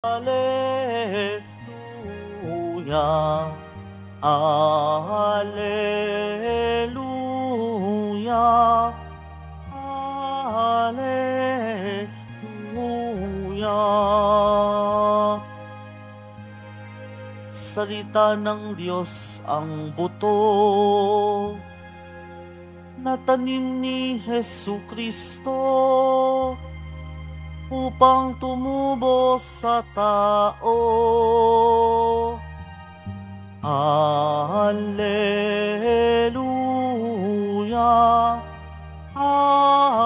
Alleluia, Alleluia, Alleluia. Salita ng Diyos ang buto na tanim ni Jesucristo upang tumubo sa tao. Alleluia, Alleluia,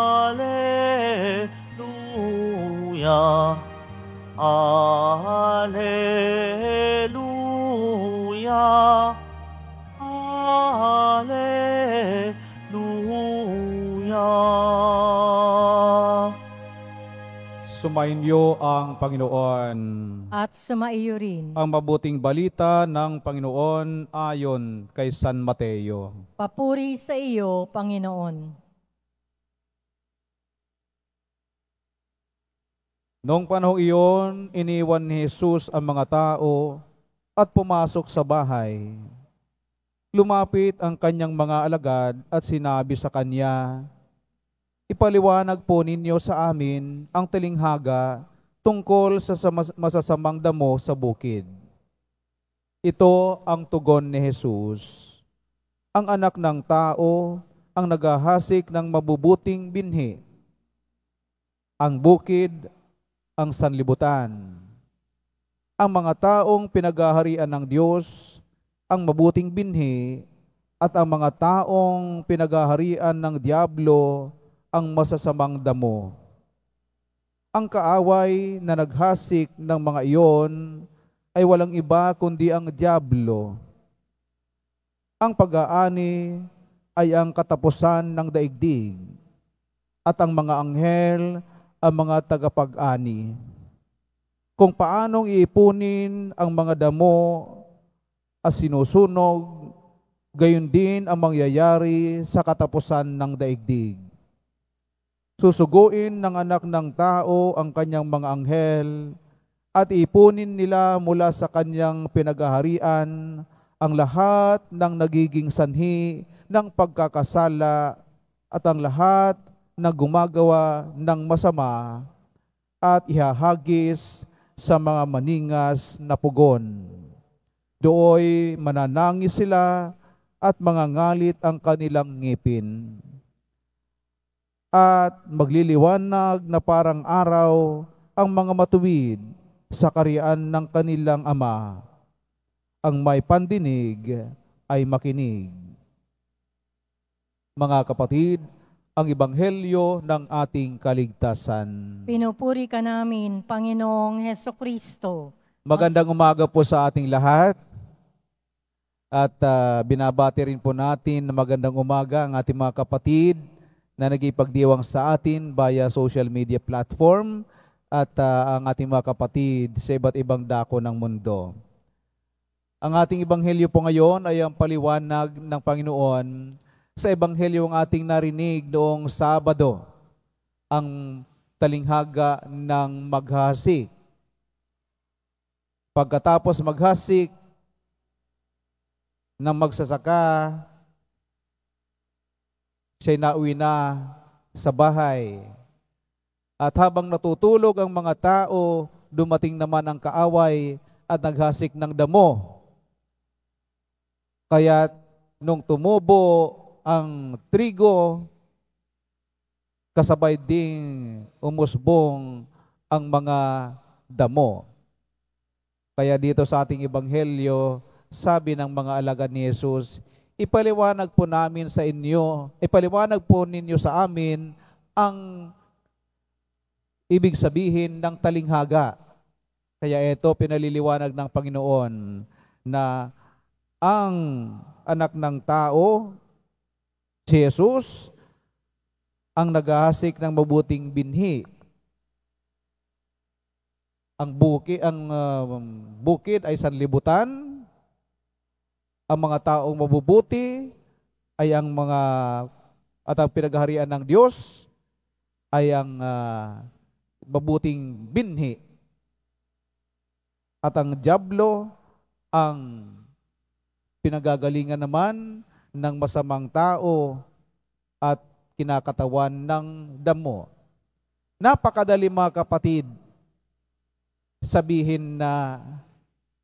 Alleluia, Alleluia. Sumainyo ang Panginoon. At sumaiyo rin. Ang mabuting balita ng Panginoon ayon kay San Mateo. Papuri sa iyo, Panginoon. Noong panahong iyon, iniwan ni Jesus ang mga tao at pumasok sa bahay. Lumapit ang kanyang mga alagad at sinabi sa kanya, "Ipaliwanag po ninyo sa amin ang talinghaga tungkol sa masasamang damo sa bukid." Ito ang tugon ni Jesus. Ang anak ng tao ang naghahasik ng mabubuting binhi. Ang bukid ang sanlibutan. Ang mga taong pinaghaharian ng Diyos ang mabuting binhi at ang mga taong pinaghaharian ng Diablo ang masasamang damo. Ang kaaway na naghasik ng mga iyon ay walang iba kundi ang Diablo. Ang pag-aani ay ang katapusan ng daigdig at ang mga anghel ang mga tagapag-ani. Kung paanong iipunin ang mga damo at sinusunog, gayon din ang mangyayari sa katapusan ng daigdig. Susuguin ng anak ng tao ang kanyang mga anghel at ipunin nila mula sa kanyang pinaghaharian ang lahat ng nagiging sanhi ng pagkakasala at ang lahat na gumagawa ng masama at ihahagis sa mga maningas na pugon. Dooy mananangis sila at mangangalit ang kanilang ngipin. At magliliwanag na parang araw ang mga matuwid sa kaharian ng kanilang Ama. Ang may pandinig ay makinig. Mga kapatid, ang ebanghelyo ng ating kaligtasan. Pinupuri ka namin, Panginoong Hesukristo. Magandang umaga po sa ating lahat. At binabati rin po natin na magandang umaga ang ating mga kapatid na nagipagdiwang sa atin via social media platform at ang ating mga kapatid sa iba't ibang dako ng mundo. Ang ating ebanghelyo po ngayon ay ang paliwanag ng Panginoon sa ebanghelyong ating narinig noong Sabado, ang talinghaga ng maghasik. Pagkatapos maghasik ng magsasaka, siya'y nauwi na sa bahay. At habang natutulog ang mga tao, dumating naman ang kaaway at naghasik ng damo. Kaya't nung tumubo ang trigo, kasabay ding umusbong ang mga damo. Kaya dito sa ating ebanghelyo, sabi ng mga alagad ni Jesus, ipaliwanag po ninyo sa amin ang ibig sabihin ng talinghaga. Kaya ito pinaliliwanag ng Panginoon na ang anak ng tao, si Jesus, ang naghahasik ng mabuting binhi. Ang bukid ay sanlibutan. Ang mga taong mabubuti ay ang pinaghaharian ng Diyos ay ang mabuting binhi. At ang dyablo ang pinagagalingan naman ng masamang tao at kinakatawan ng damo. Napakadali mga kapatid sabihin na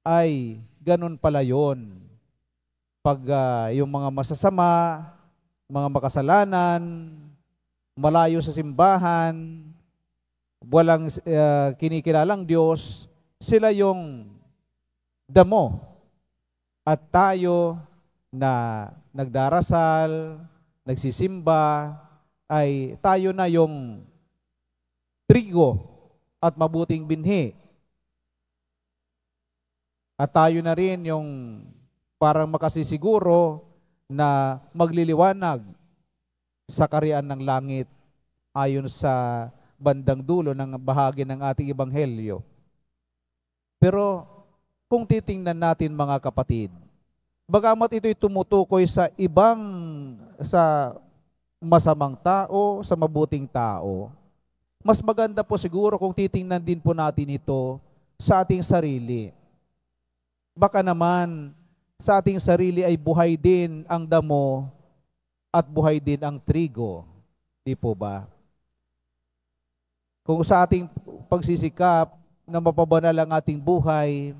ay ganun pala yun. Pag yung mga masasama, mga makasalanan, malayo sa simbahan, walang kinikilalang Diyos, sila yung damo. At tayo na nagdarasal, nagsisimba, ay tayo na yung trigo at mabuting binhi. At tayo na rin yung parang makasisiguro na magliliwanag sa kaharian ng langit ayon sa bandang dulo ng bahagi ng ating ebanghelyo. Pero kung titingnan natin mga kapatid, bagamat ito'y tumutukoy sa masamang tao, sa mabuting tao, mas maganda po siguro kung titingnan din po natin ito sa ating sarili. Baka naman sa ating sarili ay buhay din ang damo at buhay din ang trigo. Di po ba? Kung sa ating pagsisikap na mapabanal ang ating buhay,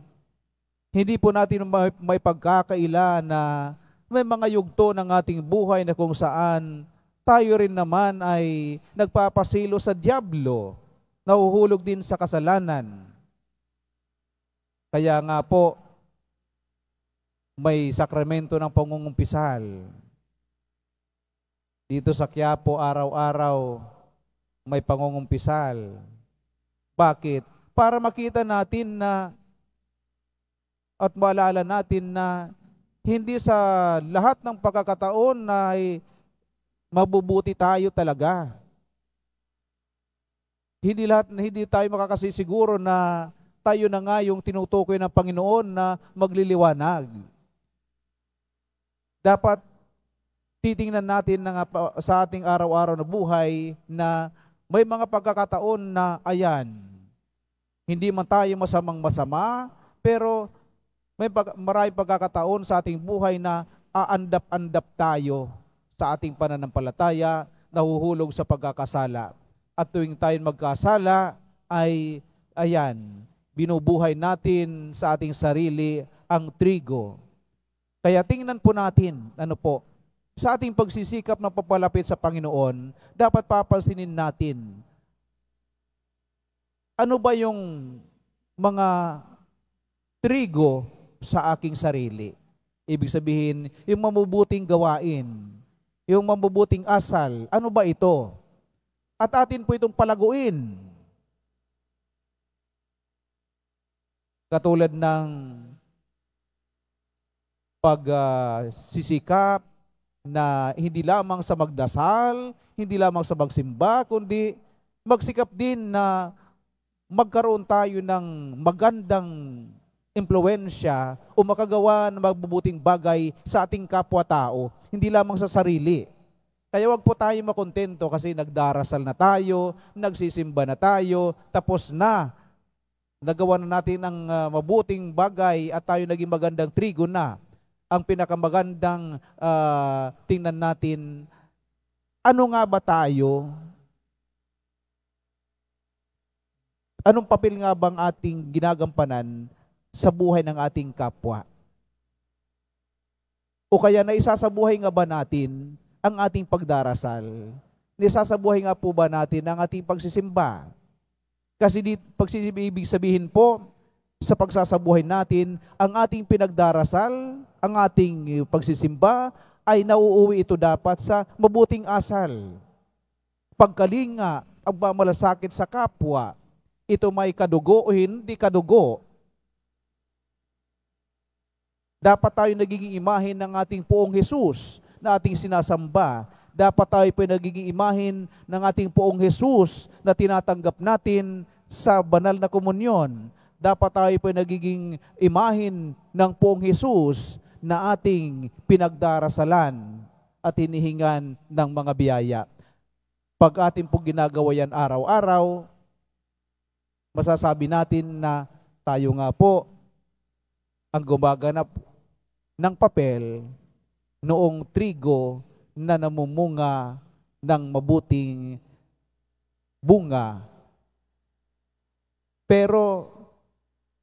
hindi po natin may pagkakaila na may mga yugto ng ating buhay na kung saan tayo rin naman ay nagpapasilo sa dyablo, nahuhulog din sa kasalanan. Kaya nga po, may sakramento ng pangungumpisal. Dito sa Quiapo, araw-araw may pangungumpisal. Bakit? Para makita natin na at maalala natin na hindi sa lahat ng pagkakataon na ay mabubuti tayo talaga. Hindi tayo makakasisiguro na tayo na nga yung tinutukoy ng Panginoon na magliliwanag. Dapat titingnan natin na sa ating araw-araw na buhay na may mga pagkakataon na ayan, hindi man tayo masamang masama, pero may maraming pagkakataon sa ating buhay na aandap-andap tayo sa ating pananampalataya, nahuhulog sa pagkakasala. At tuwing tayo magkasala ay, ayan, binubuhay natin sa ating sarili ang trigo. Kaya tingnan po natin, sa ating pagsisikap na papalapit sa Panginoon, dapat papansinin natin, ano ba yung mga trigo sa aking sarili? Ibig sabihin, yung mabubuting gawain, yung mabubuting asal, ano ba ito? At atin po itong palaguin. Katulad ng pagsisikap na hindi lamang sa magdasal, hindi lamang sa magsimba, kundi magsikap din na magkaroon tayo ng magandang impluwensya o makagawa ng mabubuting bagay sa ating kapwa-tao, hindi lamang sa sarili. Kaya wag po tayo makontento kasi nagdarasal na tayo, nagsisimba na tayo, tapos na. Nagawa na natin ang mabuting bagay at tayo naging magandang trigo na. Ang pinakamagandang tingnan natin, ano nga ba tayo? Anong papel nga bang ating ginagampanan sa buhay ng ating kapwa? O kaya naisasabuhay nga ba natin ang ating pagdarasal? Naisasabuhay nga po ba natin ang ating pagsisimba? Kasi ibig sabihin po, sa pagsasabuhay natin, ang ating pinagdarasal, ang ating pagsisimba, ay nauuwi ito dapat sa mabuting asal. Pagkalinga, ang pagmamalasakit sa kapwa, ito may kadugo o hindi kadugo. Dapat tayo nagiging imahin ng ating Poong Jesus na ating sinasamba. Dapat tayo po nagiging imahin ng ating Poong Jesus na tinatanggap natin sa banal na komunyon. Dapat tayo po nagiging imahin ng Poong Jesus na ating pinagdarasalan at hinihingan ng mga biyaya. Pag ating pong ginagawa yan araw-araw, masasabi natin na tayo nga po ang gumaganap ng papel noong trigo na namumunga ng mabuting bunga. Pero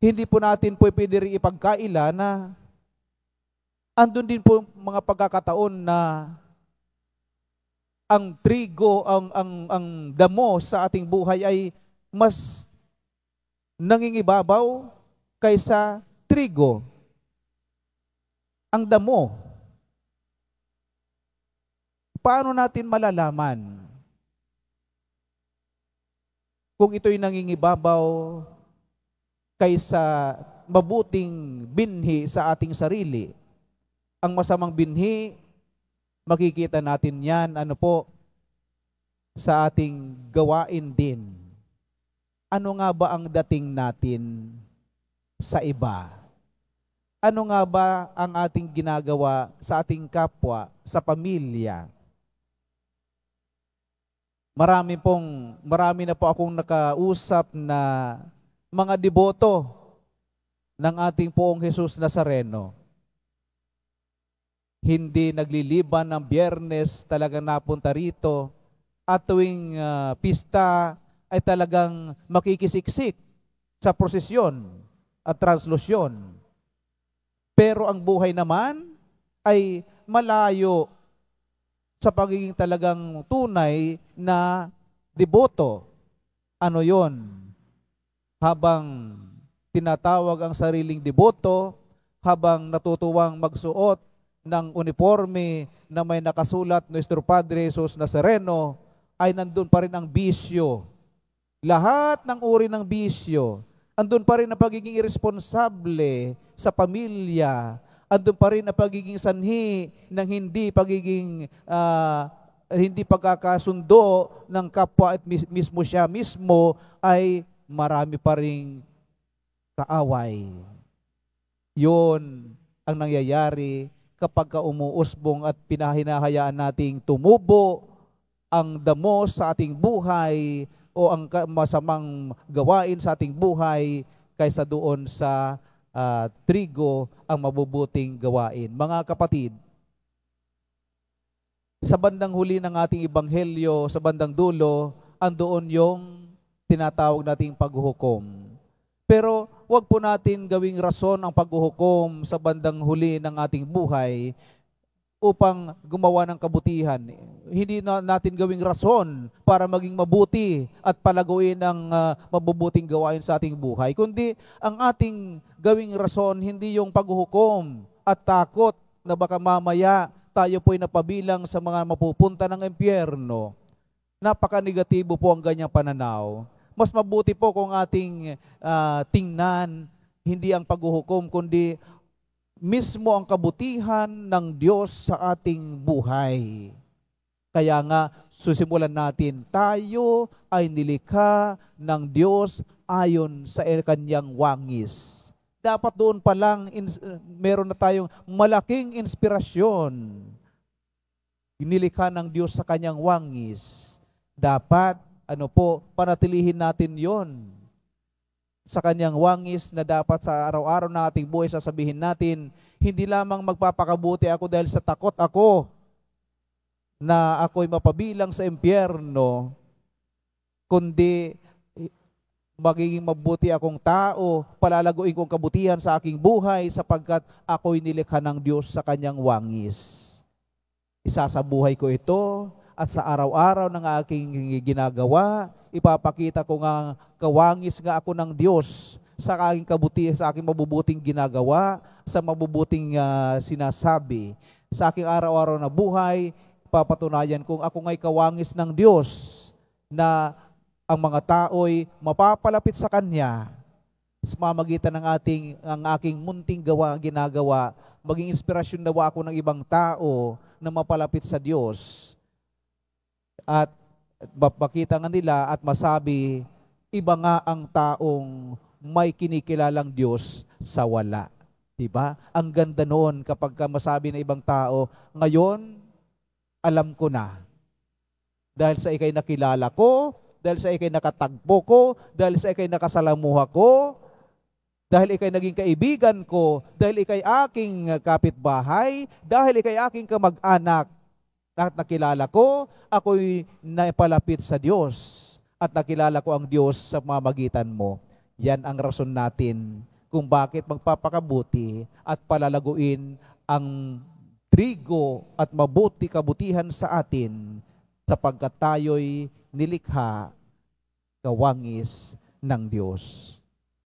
hindi po natin po pwede rin ipagkaila na andun din po mga pagkakataon na ang trigo, ang damo sa ating buhay ay mas nangingibabaw kaysa trigo. Ang damo. Paano natin malalaman kung ito'y nangingibabaw kaysa mabuting binhi sa ating sarili? Ang masamang binhi, makikita natin yan, sa ating gawain din. Ano nga ba ang dating natin sa iba? Ano nga ba ang ating ginagawa sa ating kapwa, sa pamilya? Marami na po akong nakausap na mga deboto ng ating Poong Jesus Nazareno. Hindi nagliliban ng Biyernes, talagang napunta rito. At tuwing pista ay talagang makikisiksik sa prosesyon at translusyon. Pero ang buhay naman ay malayo sa pagiging talagang tunay na deboto. Ano yon? Habang tinatawag ang sariling deboto, habang natutuwang magsuot ng uniforme na may nakasulat Nuestro Padre Jesus Nazareno, ay nandun pa rin ang bisyo. Lahat ng uri ng bisyo. Andun pa rin ang pagiging irresponsable sa pamilya. Andun pa rin ang pagiging sanhi ng hindi pagkakasundo ng kapwa at mismo siya mismo, ay marami pa ring kaaway. Yun ang nangyayari kapag umuusbong at pinahinahayaan nating tumubo ang damo sa ating buhay o ang masamang gawain sa ating buhay kaysa doon sa trigo ang mabubuting gawain. Mga kapatid, sa bandang huli ng ating ebanghelyo, sa bandang dulo, andoon yung tinatawag nating paghuhukom. Pero wag po natin gawing rason ang paghuhukom sa bandang huli ng ating buhay upang gumawa ng kabutihan. Hindi natin gawing rason para maging mabuti at palaguin ang mabubuting gawain sa ating buhay, kundi ang ating gawing rason hindi yung paghuhukom at takot na baka mamaya tayo po'y napabilang sa mga mapupunta ng impyerno. Napaka-negatibo po ang ganyang pananaw. Mas mabuti po kung ating tingnan hindi ang paghuhukom, kundi mismo ang kabutihan ng Diyos sa ating buhay. Kaya nga, susimulan natin, tayo ay nilikha ng Diyos ayon sa kanyang wangis. Dapat doon pa lang, meron na tayong malaking inspirasyon. Nilikha ng Diyos sa kanyang wangis. Dapat, panatilihin natin yon sa kanyang wangis, na dapat sa araw-araw na ating buhay sasabihin natin, hindi lamang magpapakabuti ako dahil sa takot ako na ako'y mapabilang sa impyerno, kundi magiging mabuti akong tao, palalaguin kong kabutihan sa aking buhay sapagkat ako'y nilikha ng Diyos sa kanyang wangis. Isasabuhay ko ito at sa araw-araw ng aking ginagawa, ipapakita ko nga kawangis nga ako ng Diyos sa aking kabutihan, sa aking mabubuting ginagawa, sa mabubuting sinasabi. Sa aking araw-araw na buhay, papatunayan kung ako nga'y kawangis ng Diyos, na ang mga tao'y mapapalapit sa Kanya sa pamamagitan ng ang aking munting ginagawa, maging inspirasyon nawa ako ng ibang tao na mapalapit sa Diyos. At makita nga nila at masabi, iba nga ang taong may kinikilalang Diyos sa wala. Diba? Ang ganda noon kapag masabi ng ibang tao, ngayon, alam ko na. Dahil sa ikay nakilala ko, dahil sa ikay nakatagpo ko, dahil sa ikay nakasalamuha ko, dahil ikay naging kaibigan ko, dahil ikay aking kapitbahay, dahil ikay aking kamag-anak, at nakilala ko, ako'y naipalapit sa Diyos at nakilala ko ang Diyos sa pamamagitan mo. Yan ang rason natin kung bakit magpapakabuti at palalaguin ang trigo at mabuti kabutihan sa atin sapagkat tayo'y nilikha kawangis ng Diyos.